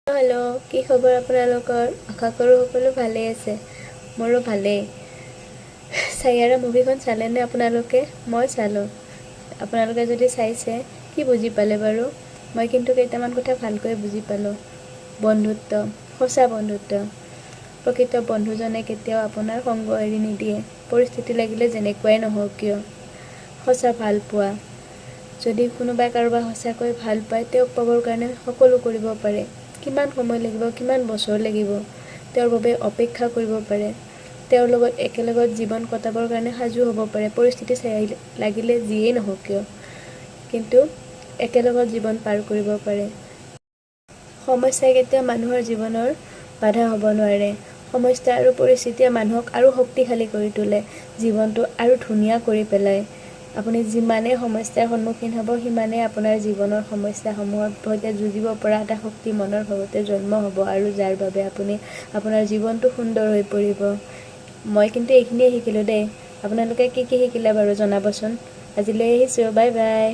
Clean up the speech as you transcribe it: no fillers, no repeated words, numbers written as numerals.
Hello' কি খবৰ আপোনালোকৰ? আশা কৰোঁ সকলো ভালেই আছে। মোৰো ভালেই। চাইয়াৰা মুভিখন চালেনে আপোনালোকে? মই চালোঁ। আপোনালোকে যদি চাইছে কি বুজি পালে বাৰু? মই কিন্তু কেইটামান কথা ভালকৈ বুজি পালোঁ। বন্ধুত্ব, সঁচা বন্ধুত্ব। প্ৰকৃত বন্ধুজনে কেতিয়াও আপোনাৰ সংগ এৰি নিদিয়ে। পৰিস্থিতি লাগিলে যেনেকুৱাই নহওক কিয়। সঁচা ভাল পোৱা। যদি কোনোবাই কাৰোবাক সঁচাকৈ ভাল পায়, তেওঁক পাবৰ কাৰণে সকলো কৰিব পাৰে। কিমান সময় লাগিব, কিমান বছৰ লাগিব, তেওঁৰ বাবে অপেক্ষা কৰিব পাৰে। তেওঁৰ লগত একেলগত জীৱন কটাবৰ কাৰণে সাজু হ'ব পাৰে, পৰিস্থিতি চাই লাগিলে যিয়েই নহওক কিয়। কিন্তু একেলগত জীৱন পাৰ কৰিব পাৰে। সমস্যাই কেতিয়াও মানুহৰ জীৱনৰ বাধা হ'ব নোৱাৰে। সমস্যা আৰু পৰিস্থিতিয়ে মানুহক আৰু শক্তিশালী কৰি তোলে, জীৱনটো আৰু ধুনীয়া কৰি পেলায়। আপুনি যিমানেই সমস্যাৰ সন্মুখীন হ'ব, সিমানেই আপোনাৰ জীৱনৰ সমস্যাসমূহৰ সৈতে যুঁজিব পৰা এটা শক্তি মনৰ ভাৱতে জন্ম হ'ব আৰু যাৰ বাবে আপুনি আপোনাৰ জীৱনটো সুন্দৰ হৈ পৰিব। মই কিন্তু এইখিনিয়ে শিকিলোঁ দেই। আপোনালোকে কি শিকিলে বাৰু জনাবচোন। আজিলৈ আহিছোঁ, বাই বাই।